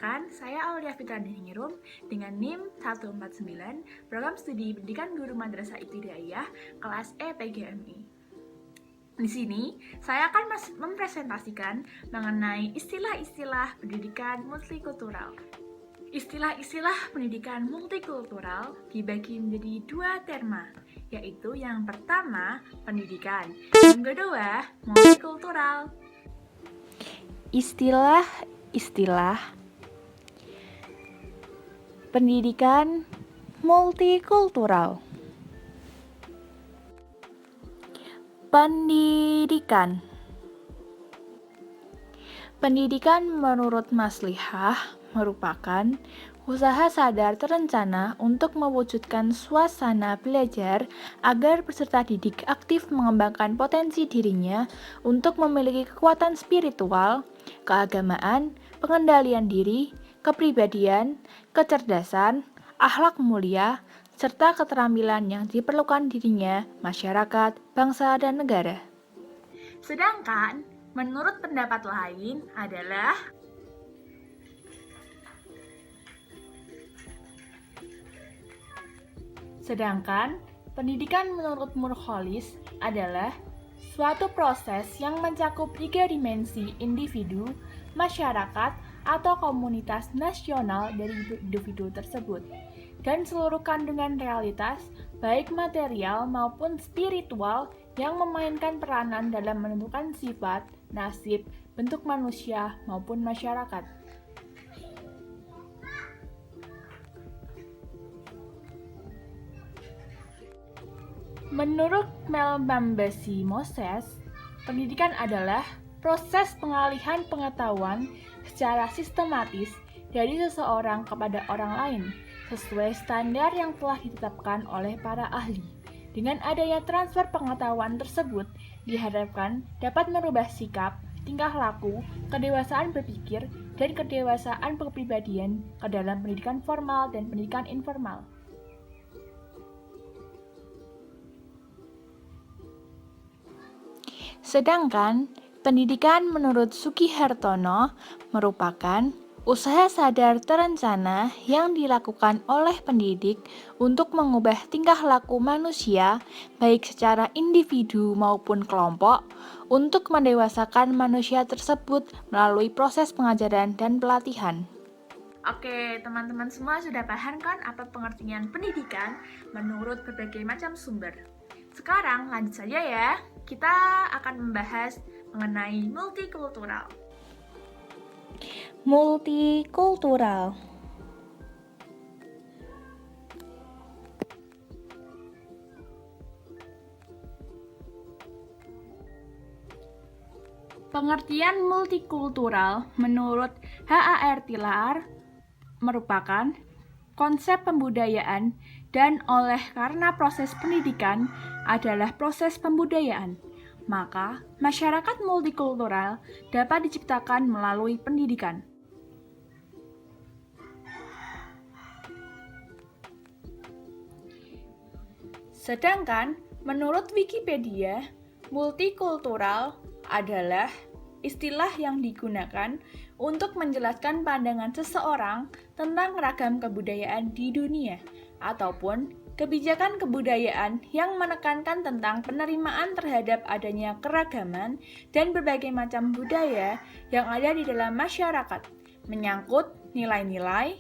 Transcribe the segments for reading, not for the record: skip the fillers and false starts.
Perkenalkan, saya Aulia Fitraningrum dengan NIM 149, Program Studi Pendidikan Guru Madrasah Ibtidaiyah, kelas E PGMI. Di sini, saya akan mempresentasikan mengenai istilah-istilah pendidikan multikultural. Istilah-istilah pendidikan multikultural dibagi menjadi dua terma, yaitu yang pertama, pendidikan, yang kedua, multikultural. Istilah-istilah pendidikan multikultural. Pendidikan menurut Mas Lihah merupakan usaha sadar terencana untuk mewujudkan suasana belajar agar peserta didik aktif mengembangkan potensi dirinya untuk memiliki kekuatan spiritual, keagamaan, pengendalian diri, kepribadian, kecerdasan, akhlak mulia, serta keterampilan yang diperlukan dirinya, masyarakat, bangsa, dan negara. Sedangkan, menurut pendapat lain adalah pendidikan menurut Murcholis adalah suatu proses yang mencakup 3 dimensi individu, masyarakat, atau komunitas nasional dari individu tersebut, dan seluruh kandungan realitas, baik material maupun spiritual, yang memainkan peranan dalam menentukan sifat, nasib, bentuk manusia maupun masyarakat. Menurut Melbambasi Moses, pendidikan adalah proses pengalihan pengetahuan secara sistematis dari seseorang kepada orang lain, sesuai standar yang telah ditetapkan oleh para ahli. Dengan adanya transfer pengetahuan tersebut, diharapkan dapat merubah sikap, tingkah laku, kedewasaan berpikir, dan kedewasaan kepribadian ke dalam pendidikan formal dan pendidikan informal. Sedangkan pendidikan menurut Sugihartono merupakan usaha sadar terencana yang dilakukan oleh pendidik untuk mengubah tingkah laku manusia, baik secara individu maupun kelompok, untuk mendewasakan manusia tersebut melalui proses pengajaran dan pelatihan. Oke, teman-teman semua sudah paham kan apa pengertian pendidikan menurut berbagai macam sumber? Sekarang lanjut saja ya, kita akan membahas mengenai multikultural. Multikultural. Pengertian multikultural menurut H.A.R. Tiller merupakan konsep pembudayaan dan oleh karena proses pendidikan adalah proses pembudayaan, maka masyarakat multikultural dapat diciptakan melalui pendidikan. Sedangkan menurut Wikipedia, multikultural adalah istilah yang digunakan untuk menjelaskan pandangan seseorang tentang ragam kebudayaan di dunia, ataupun kebijakan kebudayaan yang menekankan tentang penerimaan terhadap adanya keragaman dan berbagai macam budaya yang ada di dalam masyarakat, menyangkut nilai-nilai,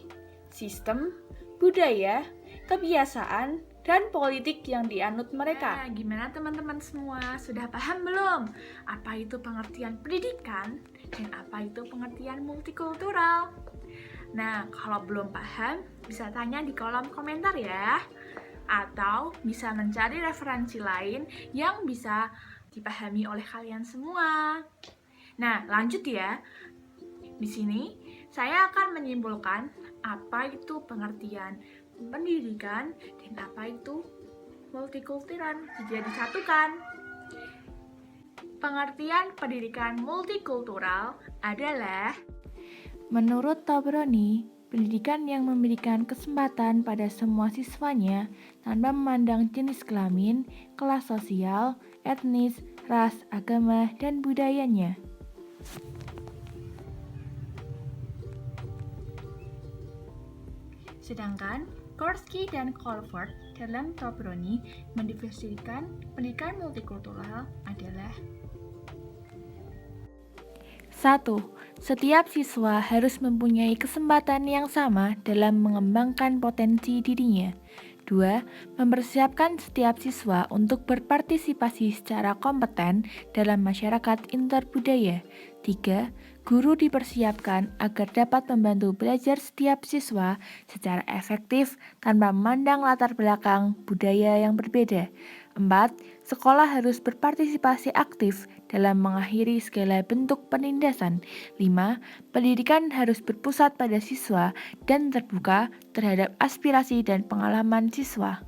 sistem, budaya, kebiasaan, dan politik yang dianut mereka. Nah, gimana teman-teman semua? Sudah paham belum? Apa itu pengertian pendidikan dan apa itu pengertian multikultural? Nah, kalau belum paham, bisa tanya di kolom komentar ya. Atau bisa mencari referensi lain yang bisa dipahami oleh kalian semua. Nah, lanjut ya. Di sini, saya akan menyimpulkan apa itu pengertian pendidikan dan apa itu multikultural jika disatukan. Pengertian pendidikan multikultural adalah menurut Tabrani, pendidikan yang memberikan kesempatan pada semua siswanya tanpa memandang jenis kelamin, kelas sosial, etnis, ras, agama, dan budayanya. Sedangkan Korsky dan Colford dalam Tobroni mendefinisikan pendidikan multikultural adalah 1. Setiap siswa harus mempunyai kesempatan yang sama dalam mengembangkan potensi dirinya. 2. Mempersiapkan setiap siswa untuk berpartisipasi secara kompeten dalam masyarakat interbudaya. 3. Guru dipersiapkan agar dapat membantu belajar setiap siswa secara efektif tanpa memandang latar belakang budaya yang berbeda. 4. Sekolah harus berpartisipasi aktif dalam mengakhiri segala bentuk penindasan. 5. Pendidikan harus berpusat pada siswa dan terbuka terhadap aspirasi dan pengalaman siswa.